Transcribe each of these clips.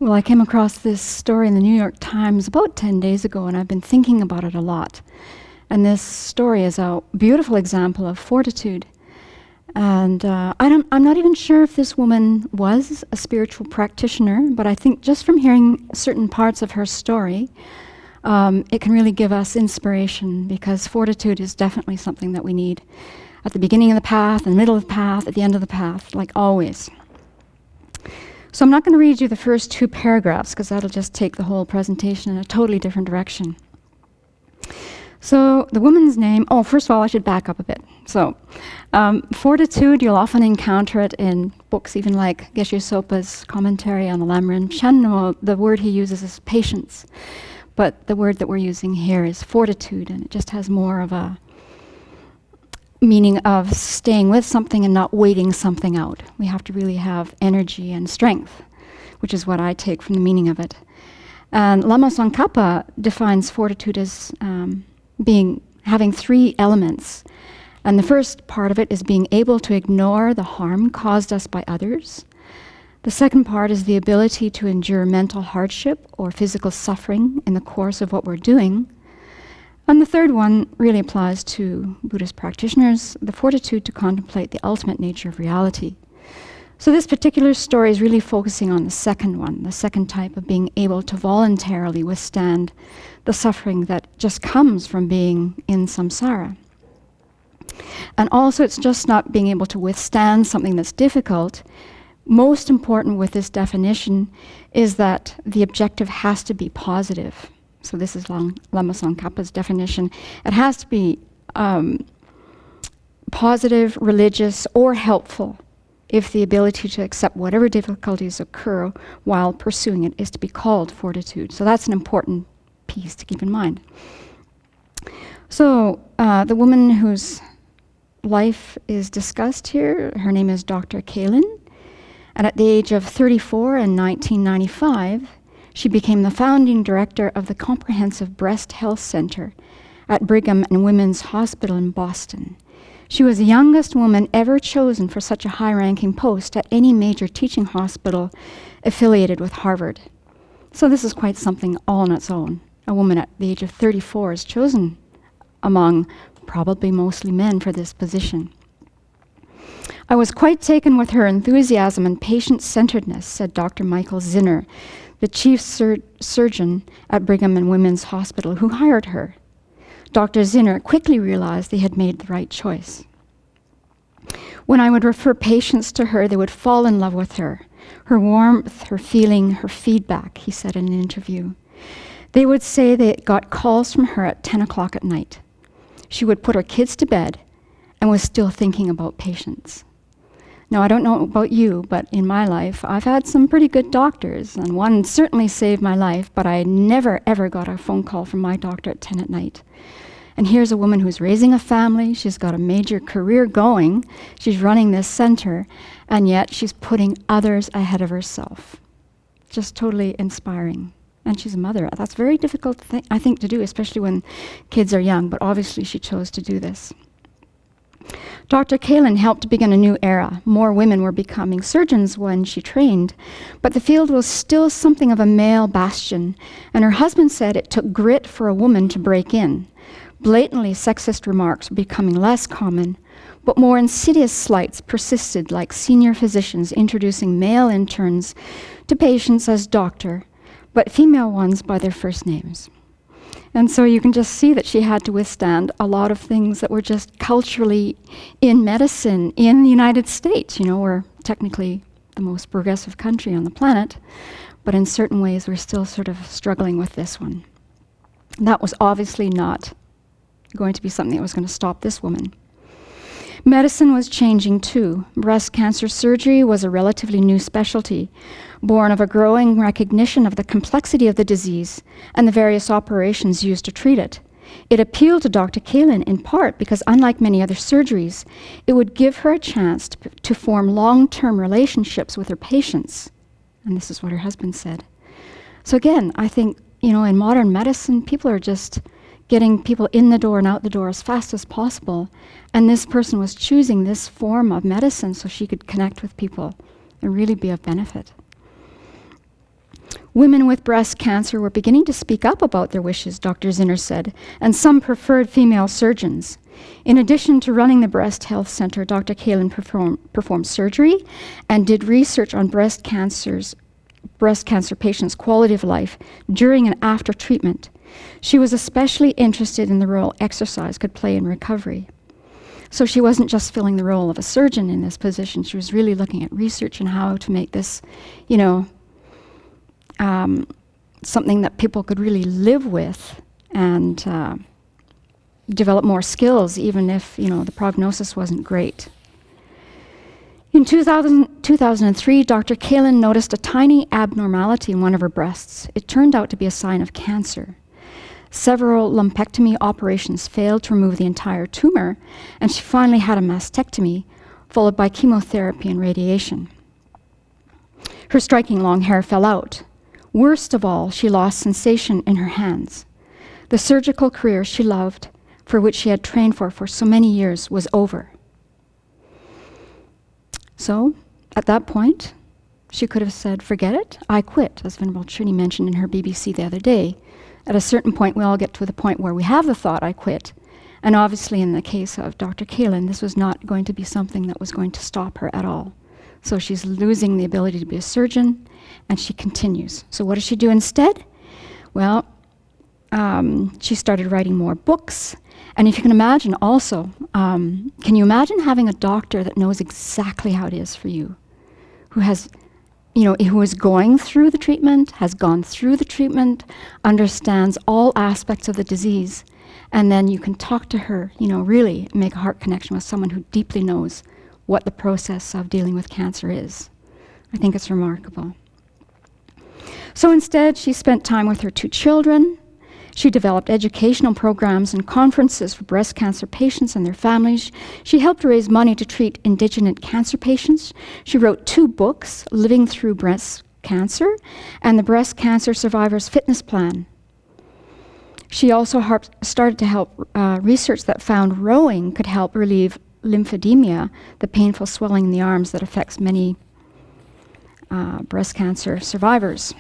Well, I came across this story in the New York Times about 10 days ago, and I've been thinking about it a lot. And this story is a beautiful example of fortitude. And I'm not even sure if this woman was a spiritual practitioner, but I think just from hearing certain parts of her story, it can really give us inspiration, because fortitude is definitely something that we need at the beginning of the path, in the middle of the path, at the end of the path, like always. So I'm not going to read you the first 2 paragraphs, because that'll just take the whole presentation in a totally different direction. So the woman's name, first of all, I should back up a bit. So fortitude, you'll often encounter it in books even like Geshe Sopa's commentary on the Lamrim Chenmo. The word he uses is patience. But the word that we're using here is fortitude, and it just has more of a meaning of staying with something and not waiting something out. We have to really have energy and strength, which is what I take from the meaning of it. And Lama Tsongkhapa defines fortitude as having 3 elements. And the first part of it is being able to ignore the harm caused us by others. The second part is the ability to endure mental hardship or physical suffering in the course of what we're doing. And the third one really applies to Buddhist practitioners, the fortitude to contemplate the ultimate nature of reality. So this particular story is really focusing on the second one, the second type of being able to voluntarily withstand the suffering that just comes from being in samsara. And also, it's just not being able to withstand something that's difficult. Most important with this definition is that the objective has to be positive. So this is Lama Tsongkhapa's definition. It has to be positive, religious, or helpful if the ability to accept whatever difficulties occur while pursuing it is to be called fortitude. So that's an important piece to keep in mind. So the woman whose life is discussed here, her name is Dr. Kalin, and at the age of 34 in 1995, she became the founding director of the Comprehensive Breast Health Center at Brigham and Women's Hospital in Boston. She was the youngest woman ever chosen for such a high-ranking post at any major teaching hospital affiliated with Harvard. So this is quite something all on its own. A woman at the age of 34 is chosen among probably mostly men for this position. I was quite taken with her enthusiasm and patient-centeredness, said Dr. Michael Zinner, the chief surgeon at Brigham and Women's Hospital, who hired her. Dr. Zinner quickly realized they had made the right choice. When I would refer patients to her, they would fall in love with her warmth, her feeling, her feedback, he said in an interview. They would say they got calls from her at 10 o'clock at night. She would put her kids to bed and was still thinking about patients. Now, I don't know about you, but in my life, I've had some pretty good doctors, and one certainly saved my life, but I never, ever got a phone call from my doctor at 10 at night. And here's a woman who's raising a family, she's got a major career going, she's running this center, and yet she's putting others ahead of herself. Just totally inspiring. And she's a mother. That's very difficult, I think, to do, especially when kids are young, but obviously she chose to do this. Dr. Kalin helped begin a new era. More women were becoming surgeons when she trained, but the field was still something of a male bastion, and her husband said it took grit for a woman to break in. Blatantly sexist remarks were becoming less common, but more insidious slights persisted, like senior physicians introducing male interns to patients as doctor, but female ones by their first names. And so you can just see that she had to withstand a lot of things that were just culturally in medicine in the United States. You know, we're technically the most progressive country on the planet, but in certain ways we're still sort of struggling with this one. And that was obviously not going to be something that was going to stop this woman. Medicine was changing too. Breast cancer surgery was a relatively new specialty, born of a growing recognition of the complexity of the disease and the various operations used to treat it. It appealed to Dr. Kalin in part because, unlike many other surgeries, it would give her a chance to form long-term relationships with her patients. And this is what her husband said. So again, I think, you know, in modern medicine, people are just getting people in the door and out the door as fast as possible. And this person was choosing this form of medicine so she could connect with people and really be of benefit. Women with breast cancer were beginning to speak up about their wishes, Dr. Zinner said, and some preferred female surgeons. In addition to running the Breast Health Center, Dr. Kalin performed surgery and did research on breast cancer patients' quality of life during and after treatment. She was especially interested in the role exercise could play in recovery. So she wasn't just filling the role of a surgeon in this position. She was really looking at research and how to make this, something that people could really live with and develop more skills, even if, the prognosis wasn't great. In 2003, Dr. Kalin noticed a tiny abnormality in one of her breasts. It turned out to be a sign of cancer. Several lumpectomy operations failed to remove the entire tumor, and she finally had a mastectomy, followed by chemotherapy and radiation. Her striking long hair fell out. Worst of all, she lost sensation in her hands. The surgical career she loved, for which she had trained for so many years, was over. So, at that point, she could have said, forget it, I quit, as Venerable Trini mentioned in her BBC the other day. At a certain point, we all get to the point where we have the thought, I quit. And obviously, in the case of Dr. Kalin, this was not going to be something that was going to stop her at all. So she's losing the ability to be a surgeon, and she continues. So what does she do instead? Well, she started writing more books. And if you can imagine also, can you imagine having a doctor that knows exactly how it is for you, who has, who is going through the treatment, has gone through the treatment, understands all aspects of the disease, and then you can talk to her, really make a heart connection with someone who deeply knows what the process of dealing with cancer is. I think it's remarkable. So instead, she spent time with her 2 children. She developed educational programs and conferences for breast cancer patients and their families. She helped raise money to treat Indigenous cancer patients. She wrote 2 books, Living Through Breast Cancer and the Breast Cancer Survivors Fitness Plan. She also started to help research that found rowing could help relieve lymphedema, the painful swelling in the arms that affects many breast cancer survivors.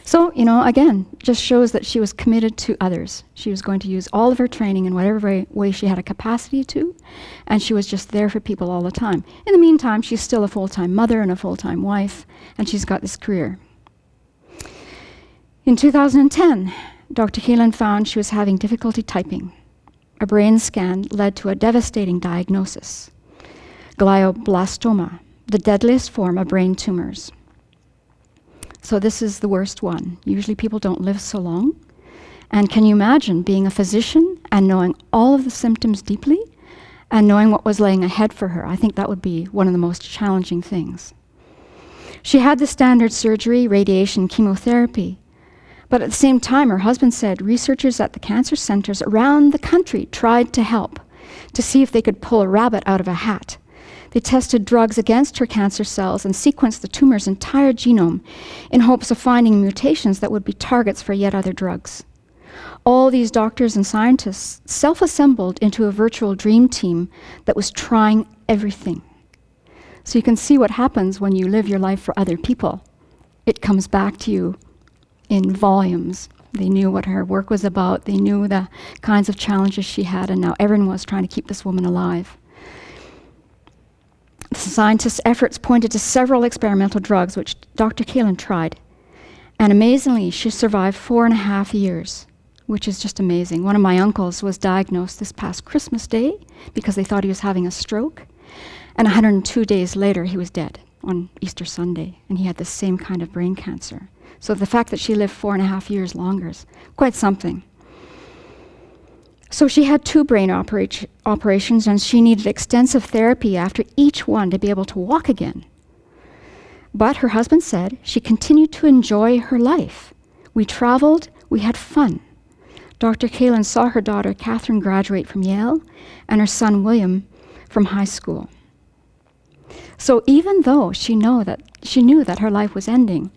So, again, just shows that she was committed to others. She was going to use all of her training in whatever way she had a capacity to, and she was just there for people all the time. In the meantime, she's still a full-time mother and a full-time wife, and she's got this career. In 2010, Dr. Kalin found she was having difficulty typing. A brain scan led to a devastating diagnosis: glioblastoma, the deadliest form of brain tumors. So this is the worst one. Usually people don't live so long. And can you imagine being a physician and knowing all of the symptoms deeply and knowing what was laying ahead for her? I think that would be one of the most challenging things. She had the standard surgery, radiation, chemotherapy. But at the same time, her husband said researchers at the cancer centers around the country tried to help to see if they could pull a rabbit out of a hat. They tested drugs against her cancer cells and sequenced the tumor's entire genome in hopes of finding mutations that would be targets for yet other drugs. All these doctors and scientists self-assembled into a virtual dream team that was trying everything. So you can see what happens when you live your life for other people. It comes back to you in volumes. They knew what her work was about. They knew the kinds of challenges she had, and now everyone was trying to keep this woman alive. The scientists' efforts pointed to several experimental drugs which Dr. Kalin tried. And amazingly, she survived 4.5 years, which is just amazing. One of my uncles was diagnosed this past Christmas Day because they thought he was having a stroke. And 102 days later, he was dead on Easter Sunday. And he had the same kind of brain cancer. So the fact that she lived 4.5 years longer is quite something. So she had 2 brain operations, and she needed extensive therapy after each one to be able to walk again. But her husband said she continued to enjoy her life. We traveled, we had fun. Dr. Kalin saw her daughter Catherine graduate from Yale and her son William from high school. So even though she knew that her life was ending,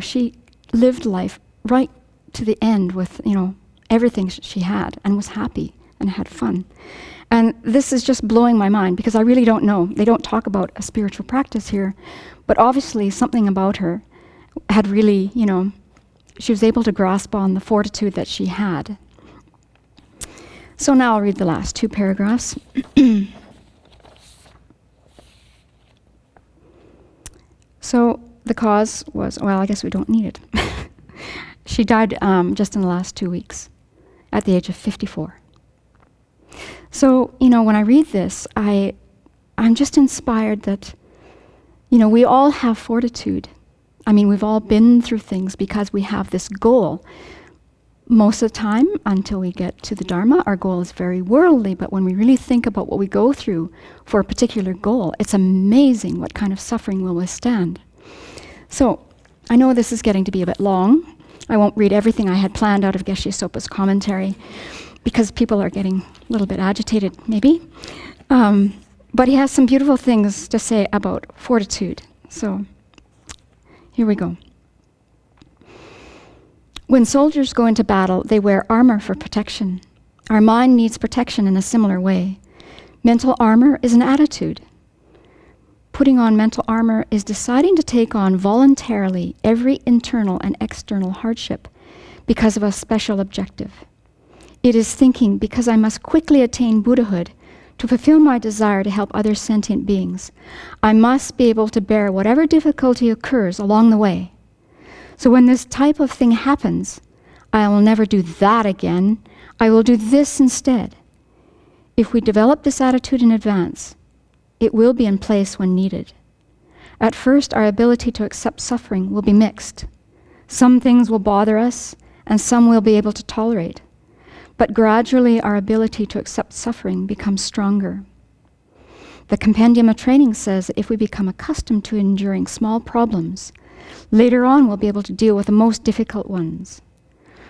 she lived life right to the end with, everything she had, and was happy and had fun. And this is just blowing my mind because I really don't know. They don't talk about a spiritual practice here, but obviously something about her had really, she was able to grasp on the fortitude that she had. So now I'll read the last 2 paragraphs. So the cause was, well, I guess we don't need it. She died just in the last 2 weeks at the age of 54. So, when I read this, I'm just inspired that, we all have fortitude. I mean, we've all been through things because we have this goal. Most of the time, until we get to the Dharma, our goal is very worldly, but when we really think about what we go through for a particular goal, it's amazing what kind of suffering we'll withstand. So, I know this is getting to be a bit long. I won't read everything I had planned out of Geshe Sopa's commentary, because people are getting a little bit agitated, maybe. But he has some beautiful things to say about fortitude. So, here we go. When soldiers go into battle, they wear armor for protection. Our mind needs protection in a similar way. Mental armor is an attitude. Putting on mental armor is deciding to take on voluntarily every internal and external hardship because of a special objective. It is thinking, because I must quickly attain Buddhahood to fulfill my desire to help other sentient beings, I must be able to bear whatever difficulty occurs along the way. So when this type of thing happens, I will never do that again. I will do this instead. If we develop this attitude in advance, it will be in place when needed. At first, our ability to accept suffering will be mixed. Some things will bother us, and some we'll be able to tolerate. But gradually, our ability to accept suffering becomes stronger. The Compendium of Training says that if we become accustomed to enduring small problems, later on we'll be able to deal with the most difficult ones.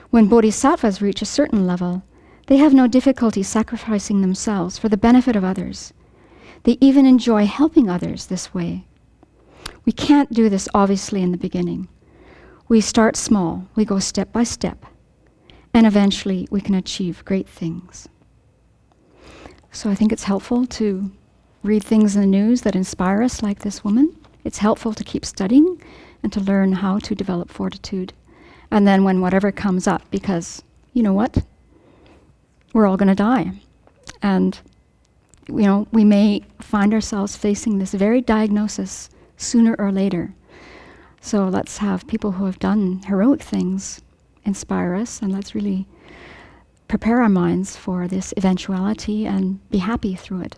When bodhisattvas reach a certain level, they have no difficulty sacrificing themselves for the benefit of others. They even enjoy helping others this way. We can't do this obviously in the beginning. We start small, we go step by step, and eventually we can achieve great things. So I think it's helpful to read things in the news that inspire us, like this woman. It's helpful to keep studying and to learn how to develop fortitude. And then when whatever comes up, because you know what? We're all going to die. And we may find ourselves facing this very diagnosis sooner or later. So let's have people who have done heroic things inspire us, and let's really prepare our minds for this eventuality and be happy through it.